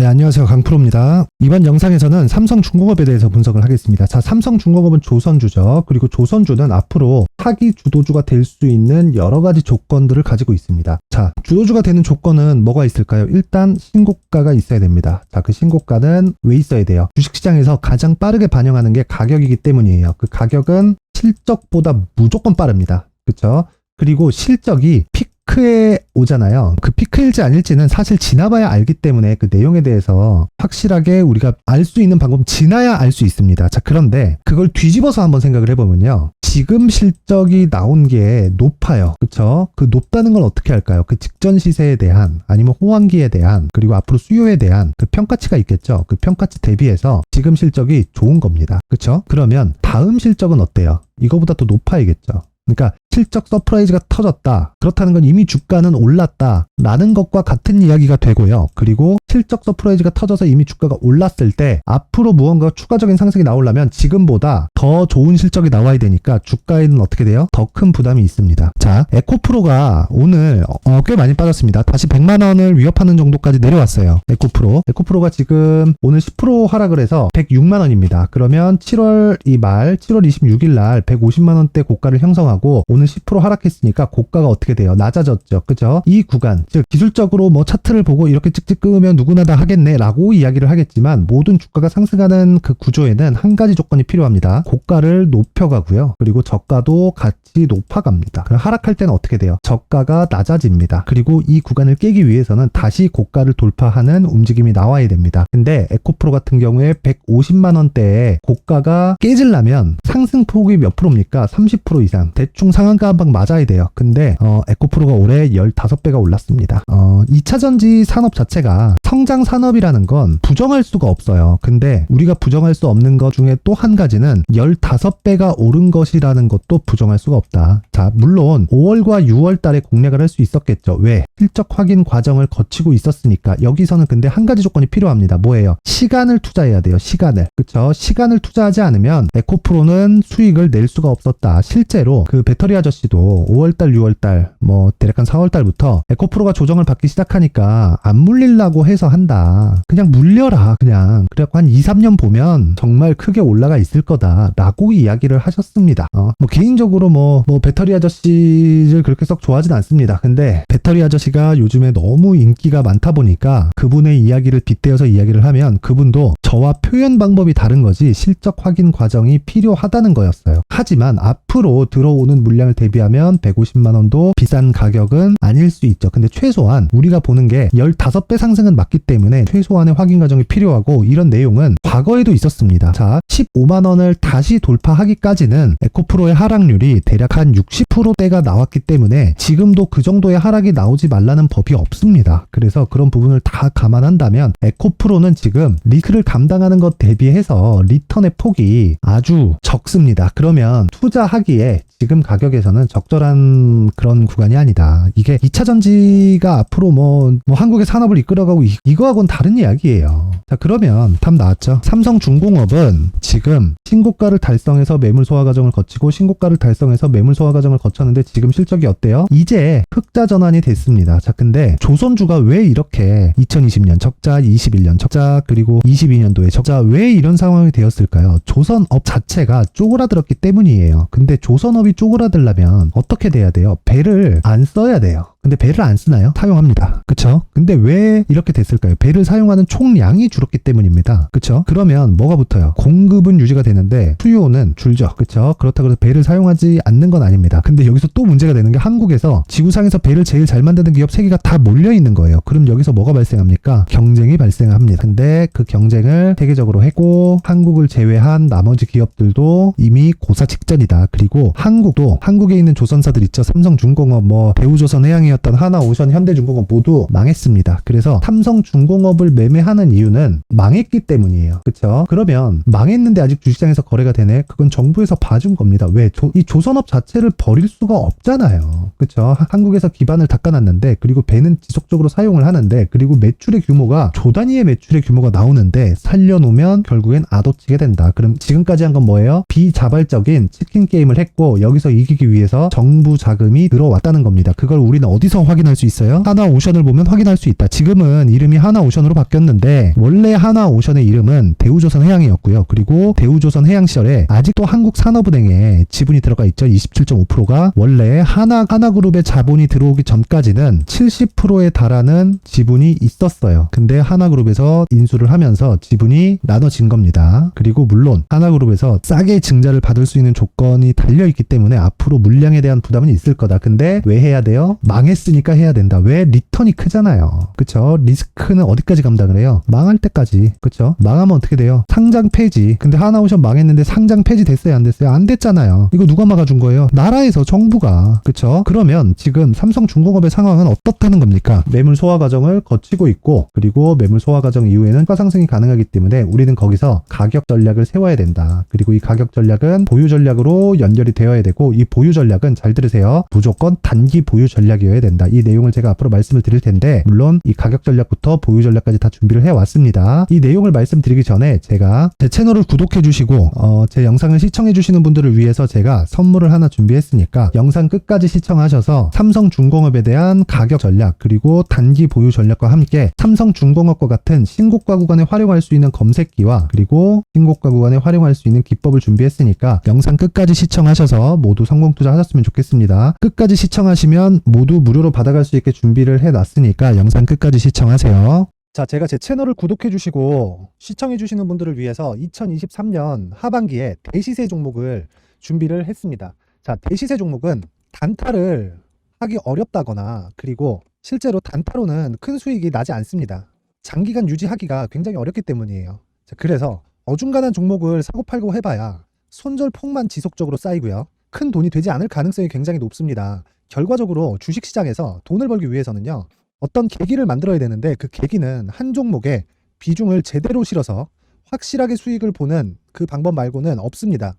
네, 안녕하세요. 강프로입니다. 이번 영상에서는 삼성중공업에 대해서 분석을 하겠습니다. 자, 삼성중공업은 조선주죠. 그리고 조선주는 앞으로 차기 주도주가 될 수 있는 여러 가지 조건들을 가지고 있습니다. 자, 주도주가 되는 조건은 뭐가 있을까요? 일단 신고가가 있어야 됩니다. 자, 그 신고가는 왜 있어야 돼요? 주식시장에서 가장 빠르게 반영하는 게 가격이기 때문이에요. 그 가격은 실적보다 무조건 빠릅니다. 그렇죠? 그리고 실적이 피크에 오잖아요. 그 피크일지 아닐지는 사실 지나봐야 알기 때문에 그 내용에 대해서 확실하게 우리가 알 수 있는 방법은 지나야 알 수 있습니다. 자, 그런데 그걸 뒤집어서 한번 생각을 해보면요. 지금 실적이 나온 게 높아요. 그쵸? 그 높다는 걸 어떻게 할까요? 그 직전 시세에 대한, 아니면 호황기에 대한, 그리고 앞으로 수요에 대한 그 평가치가 있겠죠? 그 평가치 대비해서 지금 실적이 좋은 겁니다. 그쵸? 그러면 다음 실적은 어때요? 이거보다 더 높아야겠죠? 그러니까 실적 서프라이즈가 터졌다. 그렇다는 건 이미 주가는 올랐다. 라는 것과 같은 이야기가 되고요. 그리고 실적 서프라이즈가 터져서 이미 주가가 올랐을 때 앞으로 무언가 추가적인 상승이 나오려면 지금보다 더 좋은 실적이 나와야 되니까 주가에는 어떻게 돼요? 더 큰 부담이 있습니다. 자, 에코프로가 오늘 꽤 많이 빠졌습니다. 다시 100만 원을 위협하는 정도까지 내려왔어요. 에코프로가 지금 오늘 10% 하락을 해서 106만 원입니다. 그러면 7월 26일 날 150만 원대 고가를 형성하고 오늘 10% 하락했으니까 고가가 어떻게 돼요? 낮아졌죠. 그죠? 이 구간, 즉 기술적으로 뭐 차트를 보고 이렇게 찍찍 끄면 누구나 다 하겠네 라고 이야기를 하겠지만 모든 주가가 상승하는 그 구조에는 한 가지 조건이 필요합니다. 고가를 높여가고요. 그리고 저가도 같이 높아갑니다. 그럼 하락할 때는 어떻게 돼요? 저가가 낮아집니다. 그리고 이 구간을 깨기 위해서는 다시 고가를 돌파하는 움직임이 나와야 됩니다. 근데 에코프로 같은 경우에 150만 원대에 고가가 깨지려면 상승폭이 몇 프로입니까? 30% 이상. 대충 상한가 한 방 맞아야 돼요. 근데 에코프로가 올해 15배가 올랐습니다. 2차전지 산업 자체가 성장 산업이라는 건 부정할 수가 없어요. 근데 우리가 부정할 수 없는 것 중에 또 한 가지는 15배가 오른 것이라는 것도 부정할 수가 없다. 자, 물론 5월과 6월 달에 공략을 할 수 있었겠죠. 왜? 실적 확인 과정을 거치고 있었으니까. 여기서는 근데 한 가지 조건이 필요합니다. 뭐예요? 시간을 투자해야 돼요. 시간을. 그쵸? 시간을 투자하지 않으면 에코프로는 수익을 낼 수가 없었다. 실제로 그 배터리 아저씨도 5월달, 6월달, 뭐 대략 한 4월달부터 에코프로가 조정을 받기 시작하니까 안 물리려고 해서 한다. 그냥 물려라. 그냥. 그래갖고 한 2, 3년 보면 정말 크게 올라가 있을 거다. 라고 이야기를 하셨습니다. 뭐 개인적으로 뭐 배터리 아저씨를 그렇게 썩 좋아하진 않습니다. 근데 배터리 아저씨가 요즘에 너무 인기가 많다 보니까 그분의 이야기를 빗대어서 이야기를 하면 그분도 저와 표현 방법이 다른 거지 실적 확인 과정이 필요하다는 거였어요. 하지만 앞으로 들어오는 물량을 대비하면 150만 원도 비싼 가격은 아닐 수 있죠. 근데 최소한 우리가 보는 게 15배 상승은 맞기 때문에 최소한의 확인 과정이 필요하고 이런 내용은 과거에도 있었습니다. 자, 15만 원을 다시 돌파하기까지는 에코프로의 하락률이 대략 한 60%대가 나왔기 때문에 지금도 그 정도의 하락이 나오지 말라는 법이 없습니다. 그래서 그런 부분을 다 감안한다면 에코프로는 지금 리스크를 감당하는 것 대비해서 리턴의 폭이 아주 적습니다. 그러면 투자하기에 지금 가격에서는 적절한 그런 구간이 아니다. 이게 2차전지가 앞으로 뭐 한국의 산업을 이끌어가고 이거하고는 다른 이야기예요. 자, 그러면 답 나왔죠? 삼성중공업은 지금 신고가를 달성해서 매물 소화 과정을 거치고 신고가를 달성해서 매물 소화 과정을 거쳤는데 지금 실적이 어때요? 이제 흑자 전환이 됐습니다. 자, 근데 조선주가 왜 이렇게 2020년 적자, 21년 적자, 그리고 22년도에 적자, 왜 이런 상황이 되었을까요? 조선업 자체가 쪼그라들었기 때문이에요. 근데 조선업이 쪼그라들려면 어떻게 돼야 돼요? 배를 안 써야 돼요. 근데 배를 안 쓰나요? 사용합니다. 그쵸? 근데 왜 이렇게 됐을까요? 배를 사용하는 총량이 줄었기 때문입니다. 그쵸? 그러면 뭐가 붙어요? 공급은 유지가 되는데 수요는 줄죠. 그쵸? 그렇다고 해서 배를 사용하지 않는 건 아닙니다. 근데 여기서 또 문제가 되는 게 한국에서 지구상에서 배를 제일 잘 만드는 기업 3개가 다 몰려 있는 거예요. 그럼 여기서 뭐가 발생합니까? 경쟁이 발생합니다. 근데 그 경쟁을 세계적으로 했고 한국을 제외한 나머지 기업들도 이미 고사 직전이다. 그리고 한국도 한국에 있는 조선사들 있죠. 삼성중공업, 대우조선 해양이 었던 하나오션, 현대중공업 모두 망했습니다. 그래서 삼성중공업을 매매하는 이유는 망했기 때문이에요. 그쵸? 그러면 망했는데 아직 주식시장에 시장에서 거래가 되네. 그건 정부에서 봐준 겁니다. 왜? 이 조선업 자체를 버릴 수가 없잖아요. 그쵸? 한국에서 기반을 닦아놨는데, 그리고 배는 지속적으로 사용을 하는데, 그리고 매출의 규모가 조 단위의 매출의 규모가 나오는데 살려놓으면 결국엔 아도치게 된다. 그럼 지금까지 한 건 뭐예요? 비자발적인 치킨 게임을 했고 여기서 이기기 위해서 정부 자금이 들어왔다는 겁니다. 그걸 우리는 어디서 확인할 수 있어요? 하나오션을 보면 확인할 수 있다. 지금은 이름이 하나오션으로 바뀌었는데 원래 하나오션의 이름은 대우조선해양이었고요. 그리고 대우조선해양 시절에 아직도 한국산업은행에 지분이 들어가 있죠. 27.5%가 원래 하나그룹의 자본이 들어오기 전까지는 70%에 달하는 지분이 있었어요. 근데 하나그룹에서 인수를 하면서 지분이 나눠진 겁니다. 그리고 물론 하나그룹에서 싸게 증자를 받을 수 있는 조건이 달려있기 때문에 앞으로 물량에 대한 부담은 있을 거다. 근데 왜 해야 돼요? 망했으니까 해야 된다. 왜? 리턴이 크잖아요. 그쵸? 리스크는 어디까지 감당을 해요? 망할 때까지. 그쵸? 망하면 어떻게 돼요? 상장 폐지. 근데 하나오션 망했는데 상장 폐지 됐어요? 안 됐어요? 안 됐잖아요. 이거 누가 막아준 거예요? 나라에서 정부가. 그쵸? 그러면 지금 삼성중공업의 상황은 어떻다는 겁니까? 매물 소화 과정을 거치고 있고 그리고 매물 소화 과정 이후에는 추가 상승이 가능하기 때문에 우리는 거기서 가격 전략을 세워야 된다. 그리고 이 가격 전략은 보유 전략으로 연결이 되어야 되고 이 보유 전략은 잘 들으세요. 무조건 단기 보유 전략이어야 된다. 이 내용을 제가 앞으로 말씀을 드릴 텐데 물론 이 가격 전략부터 보유 전략까지 다 준비를 해왔습니다. 이 내용을 말씀드리기 전에 제가 제 채널을 구독해 주시고 제 영상을 시청해 주시는 분들을 위해서 제가 선물을 하나 준비했으니까 영상 끝까지 시청하셔서 삼성중공업에 대한 가격 전략 그리고 단기 보유 전략과 함께 삼성중공업과 같은 신고가 구간에 활용할 수 있는 검색기와 그리고 신고가 구간에 활용할 수 있는 기법을 준비했으니까 영상 끝까지 시청하셔서 모두 성공 투자하셨으면 좋겠습니다. 끝까지 시청하시면 모두 무료로 받아갈 수 있게 준비를 해놨으니까 영상 끝까지 시청하세요. 자, 제가 제 채널을 구독해 주시고 시청해 주시는 분들을 위해서 2023년 하반기에 대시세 종목을 준비를 했습니다. 자, 대시세 종목은 단타를 하기 어렵다거나 그리고 실제로 단타로는 큰 수익이 나지 않습니다. 장기간 유지하기가 굉장히 어렵기 때문이에요. 자, 그래서 어중간한 종목을 사고 팔고 해봐야 손절폭만 지속적으로 쌓이고요. 큰 돈이 되지 않을 가능성이 굉장히 높습니다. 결과적으로 주식시장에서 돈을 벌기 위해서는요. 어떤 계기를 만들어야 되는데 그 계기는 한 종목에 비중을 제대로 실어서 확실하게 수익을 보는 그 방법 말고는 없습니다.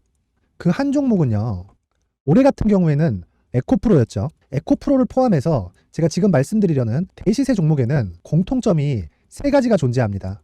그 한 종목은요. 올해 같은 경우에는 에코프로였죠. 에코프로를 포함해서 제가 지금 말씀드리려는 대시세 종목에는 공통점이 3가지가 존재합니다.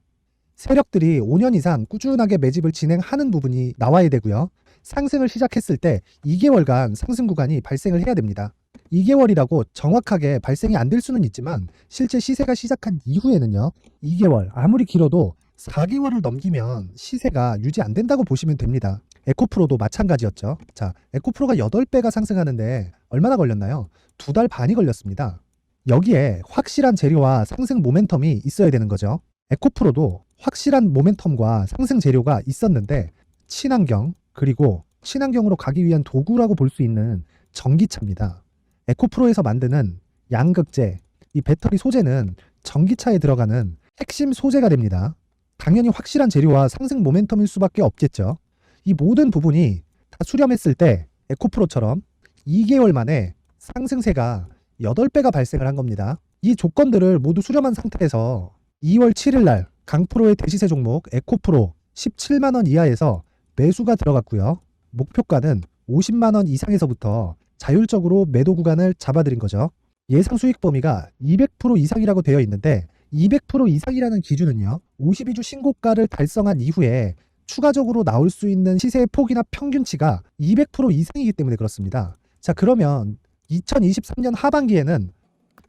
세력들이 5년 이상 꾸준하게 매집을 진행하는 부분이 나와야 되고요. 상승을 시작했을 때 2개월간 상승 구간이 발생을 해야 됩니다. 2개월이라고 정확하게 발생이 안 될 수는 있지만 실제 시세가 시작한 이후에는요. 2개월, 아무리 길어도 4개월을 넘기면 시세가 유지 안 된다고 보시면 됩니다. 에코프로도 마찬가지였죠. 자, 에코프로가 8배가 상승하는데 얼마나 걸렸나요? 2달 반이 걸렸습니다. 여기에 확실한 재료와 상승 모멘텀이 있어야 되는 거죠. 에코프로도 확실한 모멘텀과 상승 재료가 있었는데 친환경 그리고 친환경으로 가기 위한 도구라고 볼 수 있는 전기차입니다. 에코프로에서 만드는 양극재, 이 배터리 소재는 전기차에 들어가는 핵심 소재가 됩니다. 당연히 확실한 재료와 상승 모멘텀일 수밖에 없겠죠. 이 모든 부분이 다 수렴했을 때 에코프로처럼 2개월 만에 상승세가 8배가 발생을 한 겁니다. 이 조건들을 모두 수렴한 상태에서 2월 7일 날 강프로의 대시세 종목 에코프로 17만원 이하에서 매수가 들어갔고요. 목표가는 50만원 이상에서부터 자율적으로 매도 구간을 잡아드린 거죠. 예상 수익 범위가 200% 이상이라고 되어 있는데 200% 이상이라는 기준은요. 52주 신고가를 달성한 이후에 추가적으로 나올 수 있는 시세의 폭이나 평균치가 200% 이상이기 때문에 그렇습니다. 자, 그러면 2023년 하반기에는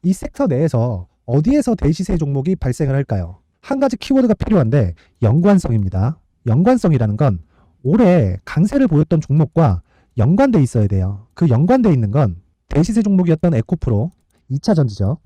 이 섹터 내에서 어디에서 대시세 종목이 발생을 할까요? 한 가지 키워드가 필요한데 연관성입니다. 연관성이라는 건 올해 강세를 보였던 종목과 연관돼 있어야 돼요. 그 연관돼 있는 건 대시세 종목이었던 에코프로 2차 전지죠.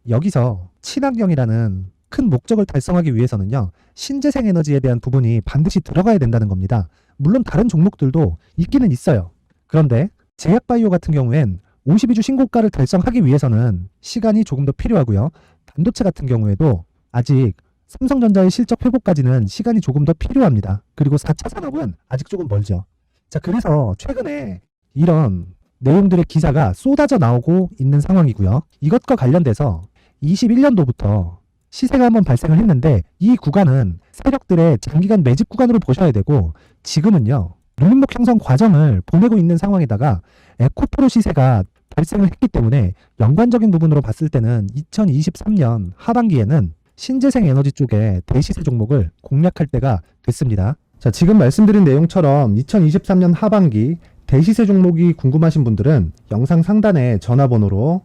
여기서 친환경이라는 큰 목적을 달성하기 위해서는요. 신재생 에너지에 대한 부분이 반드시 들어가야 된다는 겁니다. 물론 다른 종목들도 있기는 있어요. 그런데 제약바이오 같은 경우엔 52주 신고가를 달성하기 위해서는 시간이 조금 더 필요하고요. 반도체 같은 경우에도 아직 삼성전자의 실적 회복까지는 시간이 조금 더 필요합니다. 그리고 4차 산업은 아직 조금 멀죠. 자, 그래서 최근에 이런 내용들의 기사가 쏟아져 나오고 있는 상황이고요. 이것과 관련돼서 21년도부터 시세가 한번 발생을 했는데 이 구간은 세력들의 장기간 매집 구간으로 보셔야 되고 지금은요. 눌림목 형성 과정을 보내고 있는 상황에다가 에코프로 시세가 발생을 했기 때문에 연관적인 부분으로 봤을 때는 2023년 하반기에는 신재생 에너지 쪽에 대시세 종목을 공략할 때가 됐습니다. 자, 지금 말씀드린 내용처럼 2023년 하반기 대시세 종목이 궁금하신 분들은 영상 상단에 전화번호로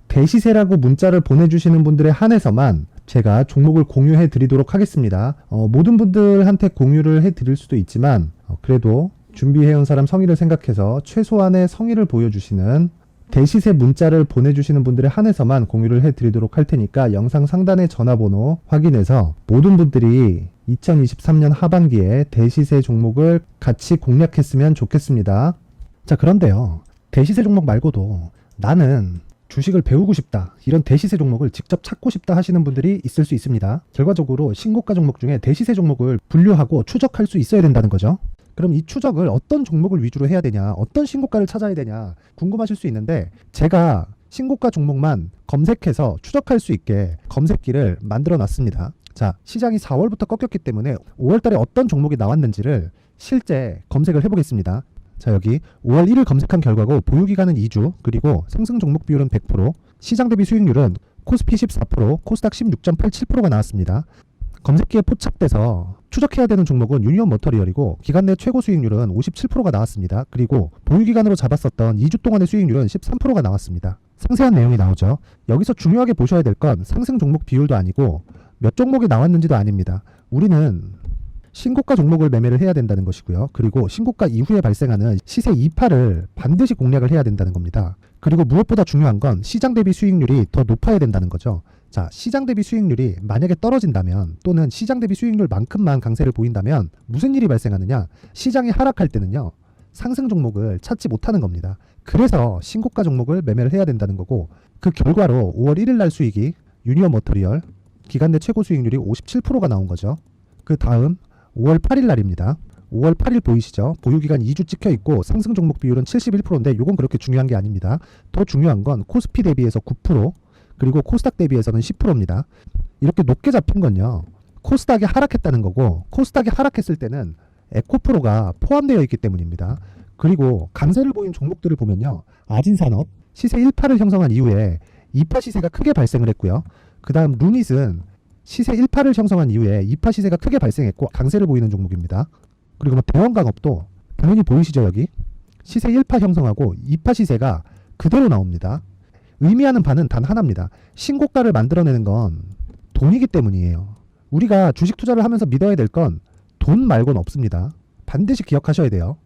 대시세라고 문자를 보내주시는 분들에 한해서만 제가 종목을 공유해 드리도록 하겠습니다. 모든 분들한테 공유를 해 드릴 수도 있지만 그래도 준비해온 사람 성의를 생각해서 최소한의 성의를 보여주시는 대시세 문자를 보내주시는 분들에 한해서만 공유를 해드리도록 할 테니까 영상 상단의 전화번호 확인해서 모든 분들이 2023년 하반기에 대시세 종목을 같이 공략했으면 좋겠습니다. 자, 그런데요. 대시세 종목 말고도 나는 주식을 배우고 싶다, 이런 대시세 종목을 직접 찾고 싶다 하시는 분들이 있을 수 있습니다. 결과적으로 신고가 종목 중에 대시세 종목을 분류하고 추적할 수 있어야 된다는 거죠. 그럼 이 추적을 어떤 종목을 위주로 해야 되냐, 어떤 신고가를 찾아야 되냐 궁금하실 수 있는데, 제가 신고가 종목만 검색해서 추적할 수 있게 검색기를 만들어 놨습니다. 자, 시장이 4월부터 꺾였기 때문에 5월달에 어떤 종목이 나왔는지를 실제 검색을 해보겠습니다. 자, 여기 5월 1일 검색한 결과고 보유기간은 2주, 그리고 상승 종목 비율은 100%, 시장 대비 수익률은 코스피 14%, 코스닥 16.87%가 나왔습니다. 검색기에 포착돼서 추적해야 되는 종목은 유니온 머터리얼이고 기간 내 최고 수익률은 57%가 나왔습니다. 그리고 보유기간으로 잡았었던 2주 동안의 수익률은 13%가 나왔습니다. 상세한 내용이 나오죠. 여기서 중요하게 보셔야 될 건 상승 종목 비율도 아니고 몇 종목이 나왔는지도 아닙니다. 우리는 신고가 종목을 매매를 해야 된다는 것이고요. 그리고 신고가 이후에 발생하는 시세 이파를 반드시 공략을 해야 된다는 겁니다. 그리고 무엇보다 중요한 건 시장 대비 수익률이 더 높아야 된다는 거죠. 자, 시장 대비 수익률이 만약에 떨어진다면, 또는 시장 대비 수익률만큼만 강세를 보인다면 무슨 일이 발생하느냐? 시장이 하락할 때는요, 상승 종목을 찾지 못하는 겁니다. 그래서 신고가 종목을 매매를 해야 된다는 거고, 그 결과로 5월 1일 날 수익이 유니온 머터리얼 기간 내 최고 수익률이 57%가 나온 거죠. 그 다음 5월 8일 날입니다. 5월 8일 보이시죠? 보유기간 2주 찍혀 있고 상승 종목 비율은 71%인데 이건 그렇게 중요한 게 아닙니다. 더 중요한 건 코스피 대비해서 9%, 그리고 코스닥 대비해서는 10%입니다. 이렇게 높게 잡힌 건요, 코스닥이 하락했다는 거고, 코스닥이 하락했을 때는 에코프로가 포함되어 있기 때문입니다. 그리고 강세를 보인 종목들을 보면요, 아진산업 시세 1파를 형성한 이후에 2파 시세가 크게 발생을 했고요. 그 다음 루닛은 시세 1파를 형성한 이후에 2파 시세가 크게 발생했고 강세를 보이는 종목입니다. 그리고 대원강업도 당연히 보이시죠? 여기 시세 1파 형성하고 2파 시세가 그대로 나옵니다. 의미하는 바는 단 하나입니다. 신고가를 만들어내는 건 돈이기 때문이에요. 우리가 주식 투자를 하면서 믿어야 될 건 돈 말고는 없습니다. 반드시 기억하셔야 돼요.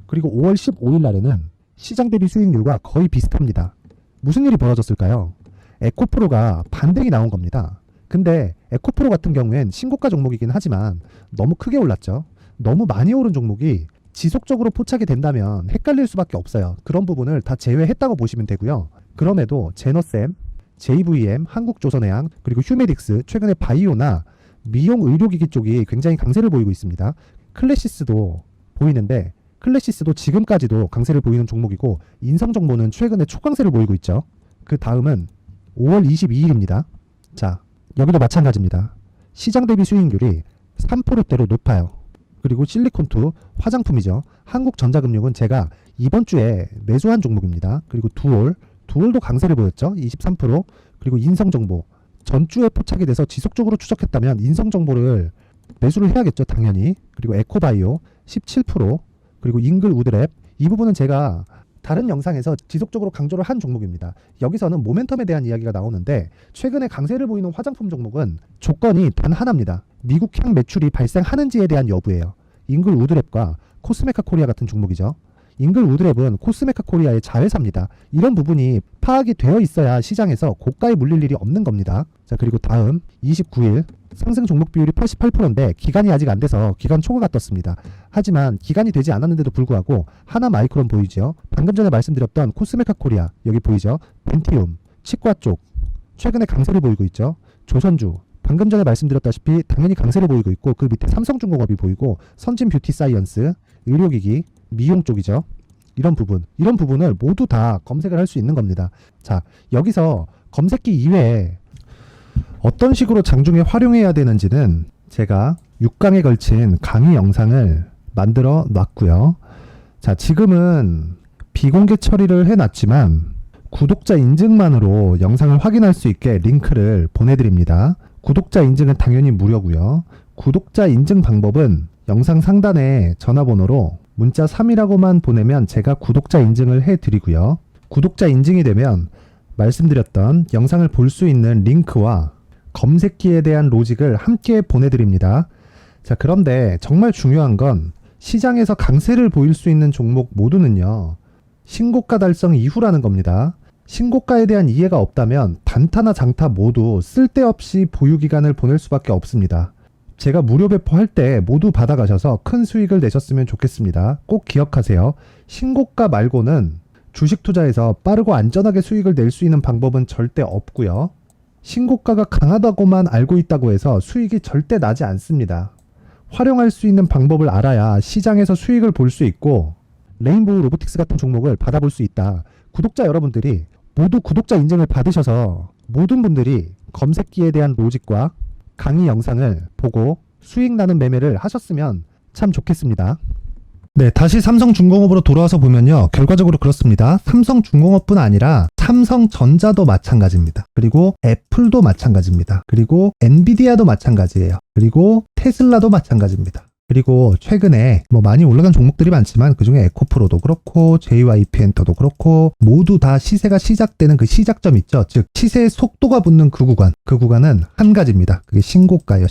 그리고 5월 15일 날에는 시장 대비 수익률과 거의 비슷합니다. 무슨 일이 벌어졌을까요? 에코프로가 반등이 나온 겁니다. 근데 에코프로 같은 경우엔 신고가 종목이긴 하지만 너무 크게 올랐죠. 너무 많이 오른 종목이 지속적으로 포착이 된다면 헷갈릴 수밖에 없어요. 그런 부분을 다 제외했다고 보시면 되고요. 그럼에도 제너셈, JVM, 한국조선해양, 그리고 휴메딕스, 최근에 바이오나 미용 의료기기 쪽이 굉장히 강세를 보이고 있습니다. 클래시스도 보이는데, 클래시스도 지금까지도 강세를 보이는 종목이고, 인성정보는 최근에 초강세를 보이고 있죠. 그 다음은 5월 22일입니다. 자, 여기도 마찬가지입니다. 시장 대비 수익률이 3%대로 높아요. 그리고 실리콘투 화장품이죠. 한국전자금융은 제가 이번 주에 매수한 종목입니다. 그리고 두올도 강세를 보였죠. 23%. 그리고 인성정보 전주에 포착이 돼서 지속적으로 추적했다면 인성정보를 매수를 해야겠죠. 당연히. 그리고 에코바이오 17%. 그리고 잉글 우드랩, 이 부분은 제가 다른 영상에서 지속적으로 강조를 한 종목입니다. 여기서는 모멘텀에 대한 이야기가 나오는데, 최근에 강세를 보이는 화장품 종목은 조건이 단 하나입니다. 미국 향 매출이 발생하는지에 대한 여부예요. 잉글 우드랩과 코스메카 코리아 같은 종목이죠. 잉글 우드랩은 코스메카 코리아의 자회사입니다. 이런 부분이 파악이 되어 있어야 시장에서 고가에 물릴 일이 없는 겁니다. 자, 그리고 다음 29일 상승 종목 비율이 88%인데 기간이 아직 안 돼서 기간 초과가 떴습니다. 하지만 기간이 되지 않았는데도 불구하고 하나 마이크론 보이죠? 방금 전에 말씀드렸던 코스메카 코리아 여기 보이죠? 벤티움, 치과 쪽 최근에 강세를 보이고 있죠. 조선주 방금 전에 말씀드렸다시피 당연히 강세를 보이고 있고, 그 밑에 삼성중공업이 보이고, 선진 뷰티 사이언스, 의료기기, 미용 쪽이죠. 이런 부분을 모두 다 검색을 할 수 있는 겁니다. 자, 여기서 검색기 이외에 어떤 식으로 장중에 활용해야 되는지는 제가 6강에 걸친 강의 영상을 만들어 놨고요. 자, 지금은 비공개 처리를 해놨지만 구독자 인증만으로 영상을 확인할 수 있게 링크를 보내드립니다. 구독자 인증은 당연히 무료고요. 구독자 인증 방법은 영상 상단에 전화번호로 문자 3이라고만 보내면 제가 구독자 인증을 해드리고요. 구독자 인증이 되면 말씀드렸던 영상을 볼 수 있는 링크와 검색기에 대한 로직을 함께 보내드립니다. 자, 그런데 정말 중요한 건 시장에서 강세를 보일 수 있는 종목 모두는요, 신고가 달성 이후라는 겁니다. 신고가에 대한 이해가 없다면 단타나 장타 모두 쓸데없이 보유기간을 보낼 수밖에 없습니다. 제가 무료 배포할 때 모두 받아가셔서 큰 수익을 내셨으면 좋겠습니다. 꼭 기억하세요. 신고가 말고는 주식 투자에서 빠르고 안전하게 수익을 낼 수 있는 방법은 절대 없고요. 신고가가 강하다고만 알고 있다고 해서 수익이 절대 나지 않습니다. 활용할 수 있는 방법을 알아야 시장에서 수익을 볼 수 있고 레인보우 로보틱스 같은 종목을 받아볼 수 있다. 구독자 여러분들이 모두 구독자 인증을 받으셔서 모든 분들이 검색기에 대한 로직과 강의 영상을 보고 수익 나는 매매를 하셨으면 참 좋겠습니다. 네, 다시 삼성중공업으로 돌아와서 보면요, 결과적으로 그렇습니다. 삼성중공업뿐 아니라 삼성전자도 마찬가지입니다. 그리고 애플도 마찬가지입니다. 그리고 엔비디아도 마찬가지예요. 그리고 테슬라도 마찬가지입니다. 그리고 최근에 뭐 많이 올라간 종목들이 많지만 그중에 에코프로도 그렇고 JYP엔터도 그렇고 모두 다 시세가 시작되는 그 시작점 있죠. 즉 시세의 속도가 붙는 그 구간은 한 가지입니다. 그게 신고가예요.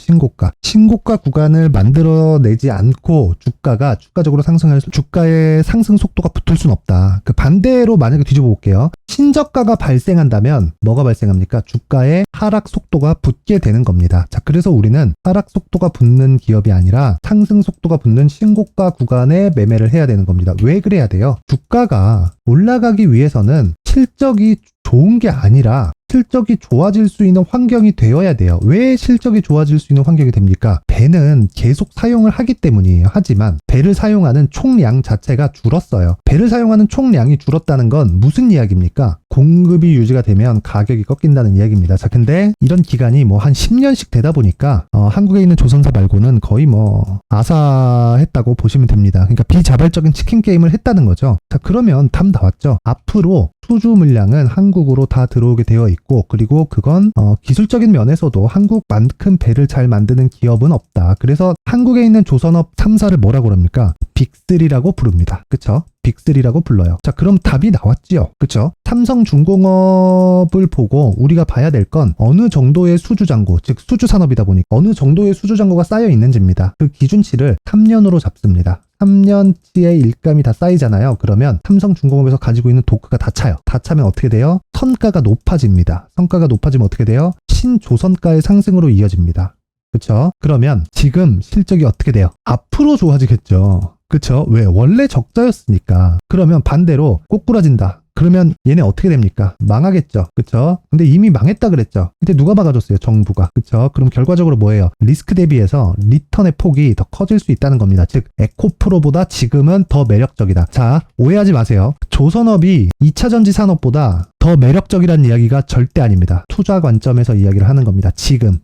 신고가 구간을 만들어내지 않고 주가가 주가적으로 상승할 주가의 상승 속도가 붙을 수는 없다. 그 반대로 만약에 뒤집어 볼게요. 신저가가 발생한다면 뭐가 발생합니까? 주가의 하락 속도가 붙게 되는 겁니다. 자, 그래서 우리는 하락 속도가 붙는 기업이 아니라 상승 속도가 붙는 신고가 구간에 매매를 해야 되는 겁니다. 왜 그래야 돼요? 주가가 올라가기 위해서는 실적이 좋은 게 아니라 실적이 좋아질 수 있는 환경이 되어야 돼요. 왜 실적이 좋아질 수 있는 환경이 됩니까? 배는 계속 사용을 하기 때문이에요. 하지만 배를 사용하는 총량 자체가 줄었어요. 배를 사용하는 총량이 줄었다는 건 무슨 이야기입니까? 공급이 유지가 되면 가격이 꺾인다는 이야기입니다. 자, 근데 이런 기간이 뭐 한 10년씩 되다 보니까 한국에 있는 조선사 말고는 거의 뭐 아사했다고 보시면 됩니다. 그러니까 비자발적인 치킨 게임을 했다는 거죠. 자, 그러면 답 나왔죠. 앞으로 수주 물량은 한국으로 다 들어오게 되어 있고, 그리고 그건 기술적인 면에서도 한국만큼 배를 잘 만드는 기업은 없다. 그래서 한국에 있는 조선업 3사를 뭐라고 그럽니까? 빅3라고 부릅니다. 그쵸? 빅3라고 불러요. 자, 그럼 답이 나왔지요. 그쵸? 삼성중공업을 보고 우리가 봐야 될 건 어느 정도의 수주잔고, 즉 수주산업이다 보니까 어느 정도의 수주잔고가 쌓여 있는지입니다. 그 기준치를 3년으로 잡습니다. 3년치의 일감이 다 쌓이잖아요. 그러면 삼성중공업에서 가지고 있는 도크가 다 차요. 다 차면 어떻게 돼요? 선가가 높아집니다. 선가가 높아지면 어떻게 돼요? 신조선가의 상승으로 이어집니다. 그쵸? 그러면 지금 실적이 어떻게 돼요? 앞으로 좋아지겠죠. 그쵸? 왜? 원래 적자였으니까. 그러면 반대로 꼬꾸라진다. 그러면 얘네 어떻게 됩니까? 망하겠죠. 그쵸? 근데 이미 망했다 그랬죠. 근데 누가 막아줬어요? 정부가. 그쵸? 그럼 결과적으로 뭐예요? 리스크 대비해서 리턴의 폭이 더 커질 수 있다는 겁니다. 즉 에코프로보다 지금은 더 매력적이다. 자, 오해하지 마세요. 조선업이 2차전지 산업보다 더 매력적이라는 이야기가 절대 아닙니다. 투자 관점에서 이야기를 하는 겁니다. 지금,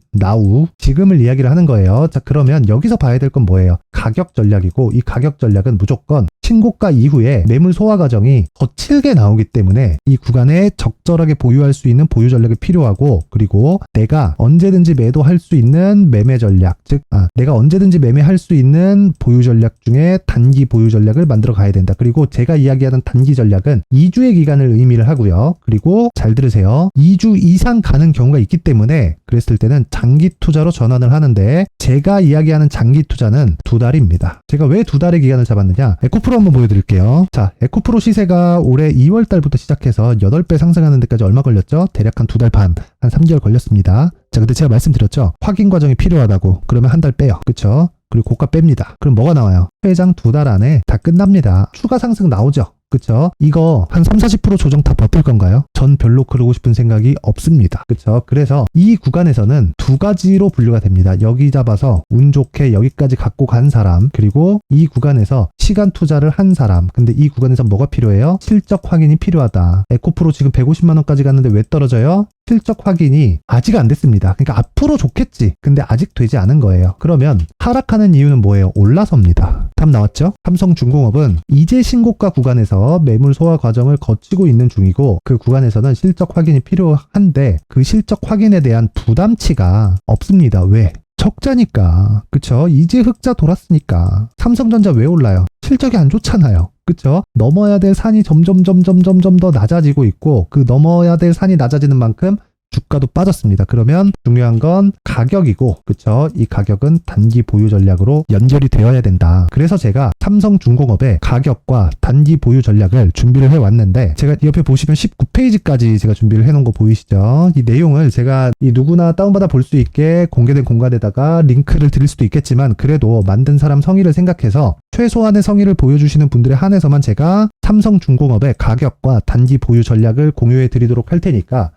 지금을 이야기를 하는 거예요. 자, 그러면 여기서 봐야 될 건 뭐예요? 가격 전략이고, 이 가격 전략은 무조건 신고가 이후에 매물 소화 과정이 거칠게 나오기 때문에 이 구간에 적절하게 보유할 수 있는 보유 전략이 필요하고, 그리고 내가 언제든지 매도할 수 있는 매매 전략, 즉 내가 언제든지 매매할 수 있는 보유 전략 중에 단기 보유 전략을 만들어 가야 된다. 그리고 제가 이야기하는 단기 전략은 2주의 기간을 의미를 하고요. 그리고 잘 들으세요. 2주 이상 가는 경우가 있기 때문에 그랬을 때는 장기 투자로 전환을 하는데, 제가 이야기하는 장기 투자는 2달입니다. 제가 왜 2달의 기간을 잡았느냐? 에코프로 한번 보여드릴게요. 자, 에코프로 시세가 올해 2월 달부터 시작해서 8배 상승하는 데까지 얼마 걸렸죠? 대략 한 2달 반, 한 3개월 걸렸습니다. 자, 근데 제가 말씀드렸죠? 확인 과정이 필요하다고. 그러면 한 달 빼요. 그쵸? 그리고 고가 뺍니다. 그럼 뭐가 나와요? 회장 2달 안에 다 끝납니다. 추가 상승 나오죠? 그쵸? 이거 한 30-40% 조정 다 버틸 건가요? 전 별로 그러고 싶은 생각이 없습니다. 그쵸? 그래서 이 구간에서는 두 가지로 분류가 됩니다. 여기 잡아서 운 좋게 여기까지 갖고 간 사람, 그리고 이 구간에서 시간 투자를 한 사람. 근데 이 구간에서 뭐가 필요해요? 실적 확인이 필요하다. 에코프로 지금 150만 원까지 갔는데 왜 떨어져요? 실적 확인이 아직 안 됐습니다. 그러니까 앞으로 좋겠지. 근데 아직 되지 않은 거예요. 그러면 하락하는 이유는 뭐예요? 올라서입니다. 답 나왔죠? 삼성중공업은 이제 신고가 구간에서 매물 소화 과정을 거치고 있는 중이고, 그 구간에서는 실적 확인이 필요한데 그 실적 확인에 대한 부담치가 없습니다. 왜? 적자니까. 그쵸? 이제 흑자 돌았으니까. 삼성전자 왜 올라요? 실적이 안 좋잖아요. 그쵸? 넘어야 될 산이 점점 더 낮아지고 있고, 그 넘어야 될 산이 낮아지는 만큼 주가도 빠졌습니다. 그러면 중요한 건 가격이고, 그쵸? 이 가격은 단기 보유 전략으로 연결이 되어야 된다. 그래서 제가 삼성중공업의 가격과 단기 보유 전략을 준비를 해왔는데, 제가 옆에 보시면 19페이지까지 제가 준비를 해놓은 거 보이시죠? 이 내용을 제가 이 누구나 다운받아 볼 수 있게 공개된 공간에다가 링크를 드릴 수도 있겠지만, 그래도 만든 사람 성의를 생각해서 최소한의 성의를 보여주시는 분들에 한해서만 제가 삼성중공업의 가격과 단기 보유 전략을 공유해 드리도록 할 테니까,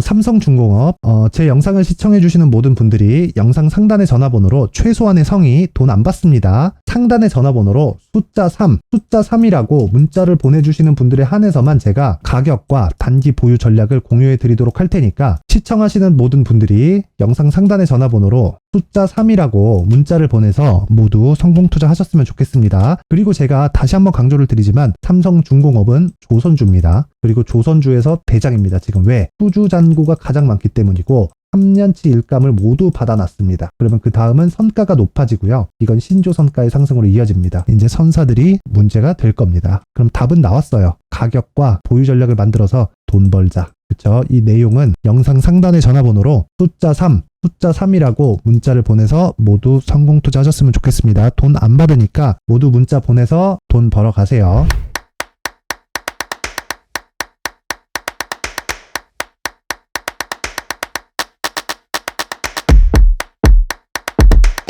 삼성중공업, 제 영상을 시청해주시는 모든 분들이 영상 상단의 전화번호로 최소한의 성의 돈 안 받습니다. 상단의 전화번호로 숫자 3이라고 문자를 보내주시는 분들에 한해서만 제가 가격과 단기 보유 전략을 공유해 드리도록 할 테니까, 시청하시는 모든 분들이 영상 상단의 전화번호로 숫자 3이라고 문자를 보내서 모두 성공 투자하셨으면 좋겠습니다. 그리고 제가 다시 한번 강조를 드리지만 삼성중공업은 조선주입니다. 그리고 조선주에서 대장입니다. 지금 왜? 수주 잔고가 가장 많기 때문이고 3년치 일감을 모두 받아놨습니다. 그러면 그 다음은 선가가 높아지고요. 이건 신조 선가의 상승으로 이어집니다. 이제 선사들이 문제가 될 겁니다. 그럼 답은 나왔어요. 가격과 보유 전략을 만들어서 돈 벌자. 그쵸? 이 내용은 영상 상단의 전화번호로 숫자 3이라고 문자를 보내서 모두 성공 투자하셨으면 좋겠습니다. 돈 안 받으니까 모두 문자 보내서 돈 벌어 가세요.